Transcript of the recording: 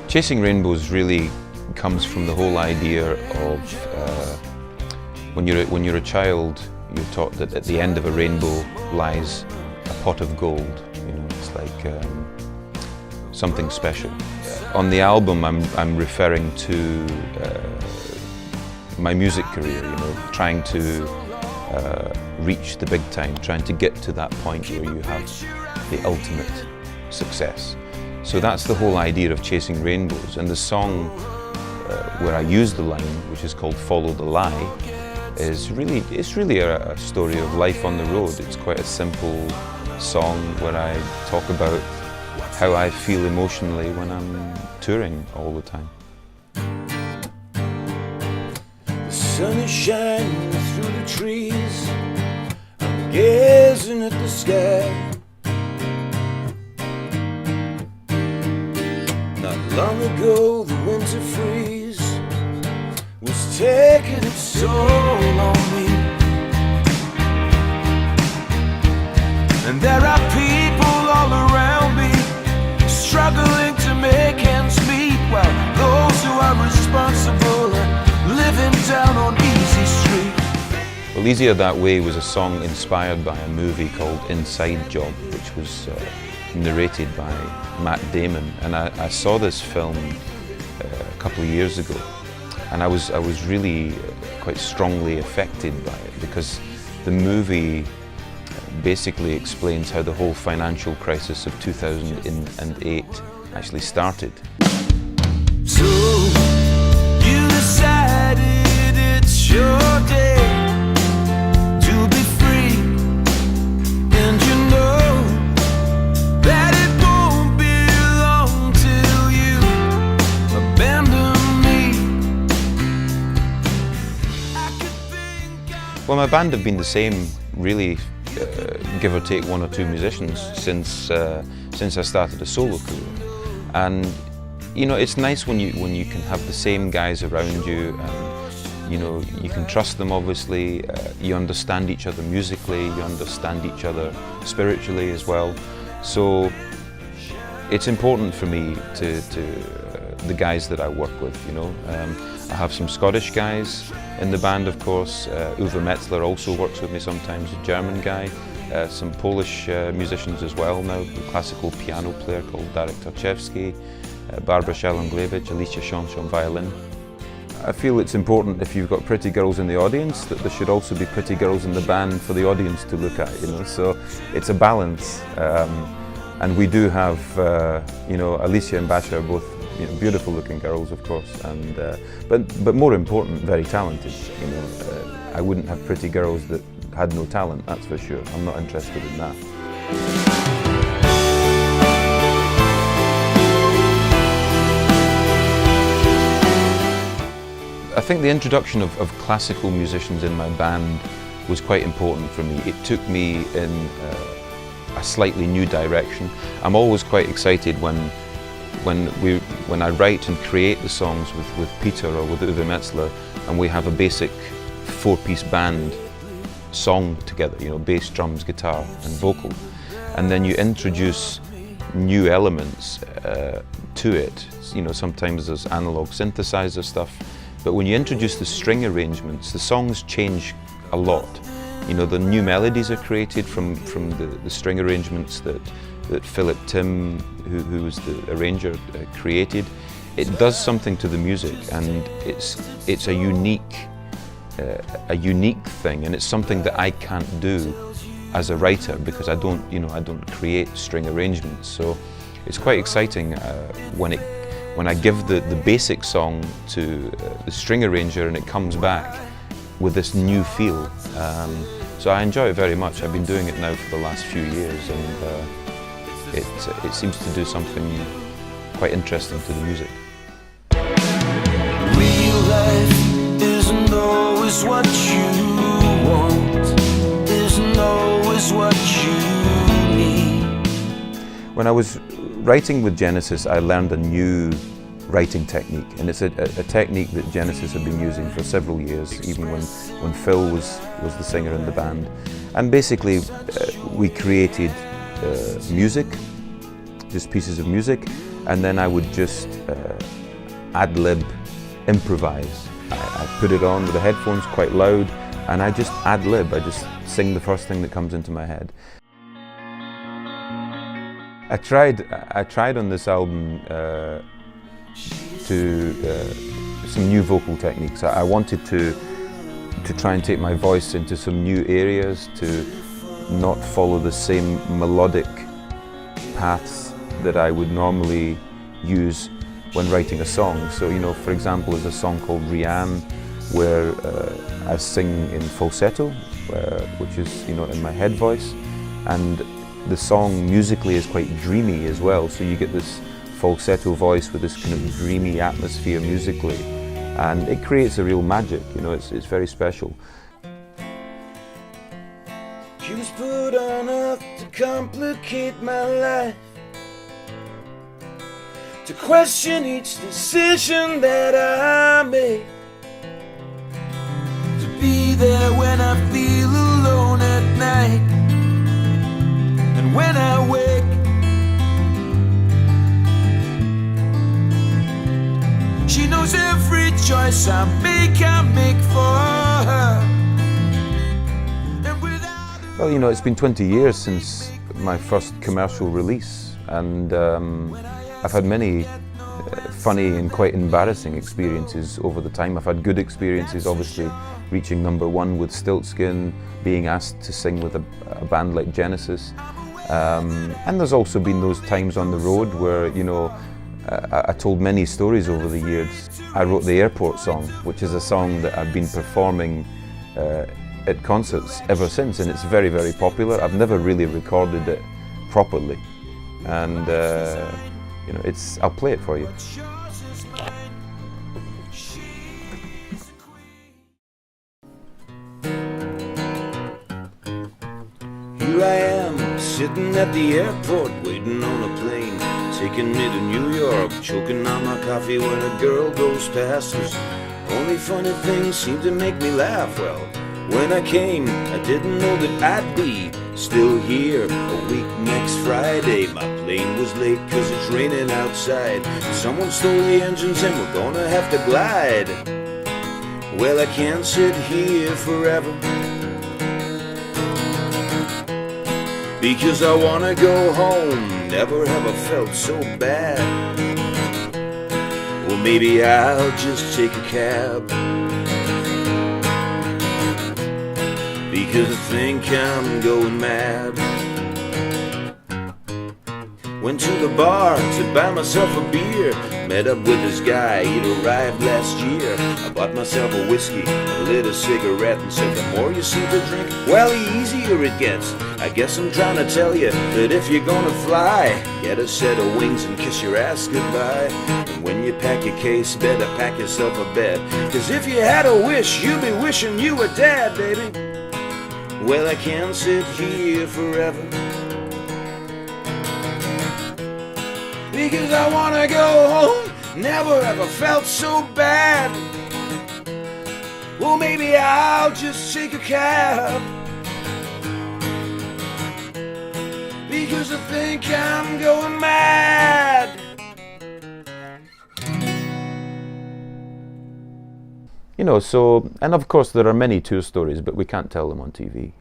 Chasing Rainbows really comes from the whole idea of when you're a child, you're taught that at the end of a rainbow lies a pot of gold. You know, it's like something special. On the album, I'm referring to my music career. You know, trying to reach the big time, trying to get to that point where you have the ultimate success. So that's the whole idea of Chasing Rainbows, and the song where I use the line, which is called Follow the Lie, is really a story of life on the road. It's quite a simple song where I talk about how I feel emotionally when I'm touring all the time. The sun is shining through the trees, I'm gazing at the sky. Long ago, the winter freeze was taking its toll on me, and there are people all around me struggling to make ends meet, while those who are responsible are living down on Easy Street. Well, Easier That Way was a song inspired by a movie called Inside Job, which was narrated by Matt Damon, and I saw this film a couple of years ago, and I was really quite strongly affected by it, because the movie basically explains how the whole financial crisis of 2008 actually started. So you decided it's your day to be free, and you know that it won't be long till you abandon me. Well, my band have been the same, really, give or take one or two musicians since I started a solo career. And you know, it's nice when you can have the same guys around you, and you know, you can trust them. Obviously, you understand each other musically, you understand each other spiritually as well. So it's important for me to the guys that I work with. You know, I have some Scottish guys in the band, of course. Uwe Metzler also works with me sometimes, a German guy. Some Polish musicians as well now, a classical piano player called Darek Tarczewski, Barbara Szelanglewicz, Alicia Shonsh on violin. I feel it's important, if you've got pretty girls in the audience, that there should also be pretty girls in the band for the audience to look at, you know, so it's a balance. And we do have, you know, Alicia and Basha are both, you know, beautiful looking girls, of course, and but more important, very talented. You know, I wouldn't have pretty girls that had no talent, that's for sure. I'm not interested in that. I think the introduction of classical musicians in my band was quite important for me. It took me in a slightly new direction. I'm always quite excited when I write and create the songs with Peter or with Uwe Metzler, and we have a basic four-piece band song together, you know, bass, drums, guitar and vocal, and then you introduce new elements to it. You know, sometimes there's analog synthesizer stuff, but when you introduce the string arrangements, the songs change a lot. You know, the new melodies are created from the string arrangements that Philip Tim, who was the arranger, created. It does something to the music, and it's a unique thing, and it's something that I can't do as a writer, because I don't create string arrangements. So it's quite exciting when I give the basic song to the string arranger and it comes back with this new feel. So I enjoy it very much. I've been doing it now for the last few years, and it seems to do something quite interesting to the music. Real life isn't always what you want, isn't always what you need. When I was writing with Genesis, I learned a new writing technique, and it's a technique that Genesis have been using for several years, even when Phil was the singer in the band. And basically, we created music, just pieces of music, and then I would just ad-lib, improvise. I put it on with the headphones quite loud, and I just ad-lib. I just sing the first thing that comes into my head. I tried on this album some new vocal techniques. I wanted to try and take my voice into some new areas, to not follow the same melodic paths that I would normally use when writing a song. So, you know, for example, there's a song called Rianne where I sing in falsetto, which is, you know, in my head voice, and the song musically is quite dreamy as well, so you get this falsetto voice with this kind of dreamy atmosphere musically, and it creates a real magic, you know, it's very special. She was put on earth to complicate my life, to question each decision that I make, to be there when I feel alone at night, and when I wake, she knows every choice I make for her. And without her, Well, you know, it's been 20 years since my first commercial release, and I've had many funny and quite embarrassing experiences over the time. I've had good experiences, obviously, reaching #1 with Stiltskin, being asked to sing with a band like Genesis. And there's also been those times on the road where, you know, I told many stories over the years. I wrote the Airport song, which is a song that I've been performing at concerts ever since, and it's very, very popular. I've never really recorded it properly, and you know, I'll play it for you. here I am, sitting at the airport, waiting on a plane, taking me to New York, choking on my coffee when a girl goes past us. Only funny things seem to make me laugh. Well, when I came, I didn't know that I'd be still here a week next Friday. My plane was late 'cause it's raining outside. Someone stole the engines and we're gonna have to glide. Well, I can't sit here forever, because I wanna go home. Never have I felt so bad. Well, maybe I'll just take a cab, because I think I'm going mad. Went to the bar to buy myself a beer, met up with this guy, he'd arrived last year. I bought myself a whiskey, lit a cigarette, and said the more you seem to drink, well, the easier it gets. I guess I'm trying to tell you that if you're gonna fly, get a set of wings and kiss your ass goodbye. And when you pack your case, better pack yourself a bed, 'cause if you had a wish, you'd be wishing you were dead, baby. Well, I can't sit here forever, because I wanna go home. Never ever felt so bad. Well, maybe I'll just take a cab, because I think I'm going mad. You know, so, and of course there are many tour stories, but we can't tell them on TV.